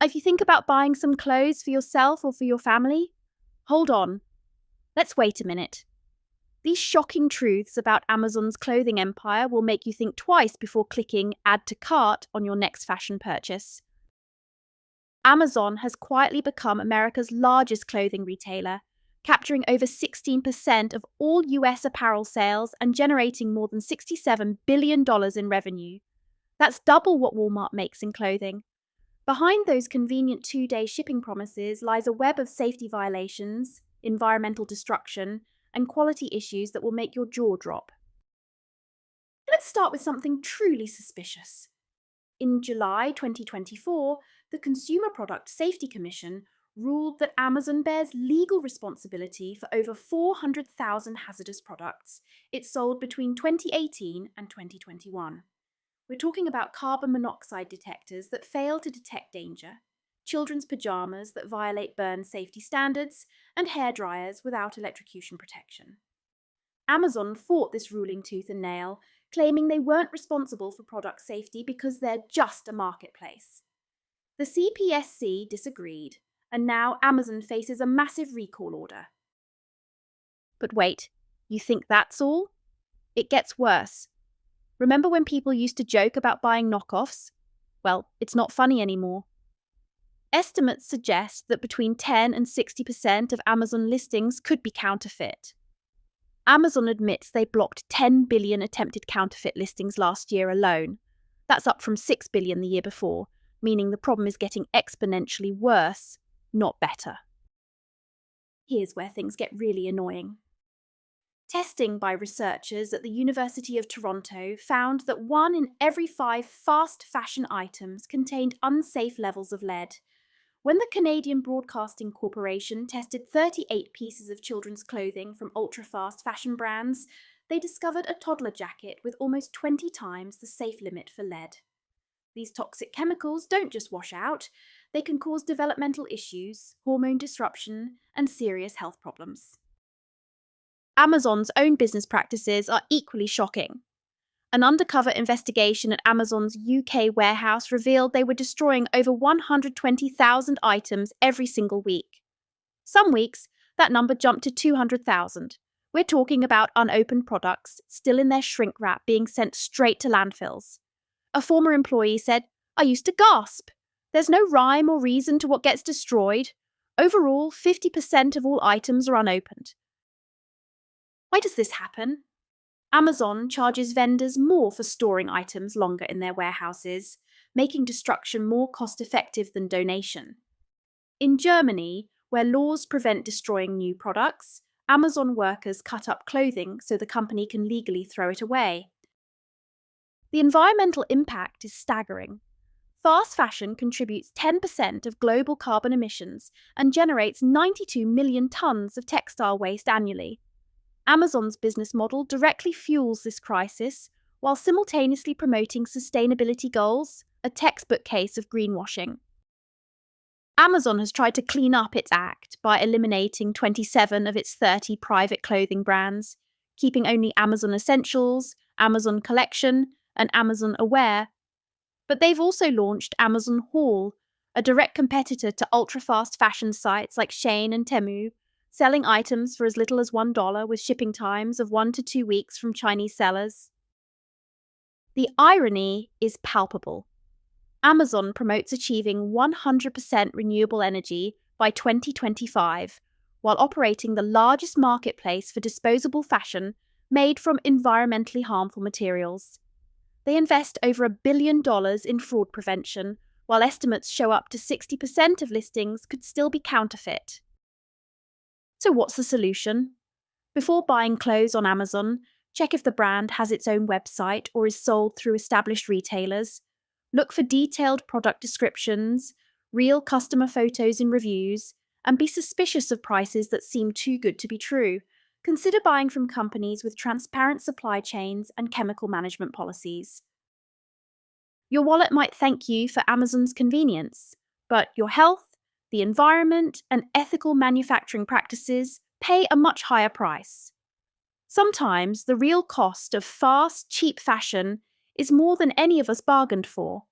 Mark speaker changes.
Speaker 1: If you think about buying some clothes for yourself or for your family, hold on. Let's wait a minute. These shocking truths about Amazon's clothing empire will make you think twice before clicking Add to Cart on your next fashion purchase. Amazon has quietly become America's largest clothing retailer, capturing over 16% of all US apparel sales and generating more than $67 billion in revenue. That's double what Walmart makes in clothing. Behind those convenient 2-day shipping promises lies a web of safety violations, environmental destruction, and quality issues that will make your jaw drop. Let's start with something truly suspicious. In July 2024, the Consumer Product Safety Commission ruled that Amazon bears legal responsibility for over 400,000 hazardous products it sold between 2018 and 2021. We're talking about carbon monoxide detectors that fail to detect danger, children's pajamas that violate burn safety standards, and hair dryers without electrocution protection. Amazon fought this ruling tooth and nail, claiming they weren't responsible for product safety because they're just a marketplace. The CPSC disagreed, and now Amazon faces a massive recall order. But wait, you think that's all? It gets worse. Remember when people used to joke about buying knockoffs? Well, it's not funny anymore. Estimates suggest that between 10 and 60% of Amazon listings could be counterfeit. Amazon admits they blocked 10 billion attempted counterfeit listings last year alone. That's up from 6 billion the year before, meaning the problem is getting exponentially worse, not better. Here's where things get really annoying. Testing by researchers at the University of Toronto found that 1 in every 5 fast fashion items contained unsafe levels of lead. When the Canadian Broadcasting Corporation tested 38 pieces of children's clothing from ultra-fast fashion brands, they discovered a toddler jacket with almost 20 times the safe limit for lead. These toxic chemicals don't just wash out, they can cause developmental issues, hormone disruption, and serious health problems. Amazon's own business practices are equally shocking. An undercover investigation at Amazon's UK warehouse revealed they were destroying over 120,000 items every single week. Some weeks, that number jumped to 200,000. We're talking about unopened products, still in their shrink wrap, being sent straight to landfills. A former employee said, "I used to gasp. There's no rhyme or reason to what gets destroyed. Overall, 50% of all items are unopened." Why does this happen? Amazon charges vendors more for storing items longer in their warehouses, making destruction more cost-effective than donation. In Germany, where laws prevent destroying new products, Amazon workers cut up clothing so the company can legally throw it away. The environmental impact is staggering. Fast fashion contributes 10% of global carbon emissions and generates 92 million tons of textile waste annually. Amazon's business model directly fuels this crisis while simultaneously promoting sustainability goals, a textbook case of greenwashing. Amazon has tried to clean up its act by eliminating 27 of its 30 private clothing brands, keeping only Amazon Essentials, Amazon Collection, and Amazon Aware. But they've also launched Amazon Haul, a direct competitor to ultra-fast fashion sites like Shein and Temu, selling items for as little as $1 with shipping times of 1 to 2 weeks from Chinese sellers. The irony is palpable. Amazon promotes achieving 100% renewable energy by 2025, while operating the largest marketplace for disposable fashion made from environmentally harmful materials. They invest over $1 billion in fraud prevention, while estimates show up to 60% of listings could still be counterfeit. So what's the solution? Before buying clothes on Amazon, check if the brand has its own website or is sold through established retailers. Look for detailed product descriptions, real customer photos in reviews, and be suspicious of prices that seem too good to be true. Consider buying from companies with transparent supply chains and chemical management policies. Your wallet might thank you for Amazon's convenience, but your health, the environment, and ethical manufacturing practices pay a much higher price. Sometimes the real cost of fast, cheap fashion is more than any of us bargained for.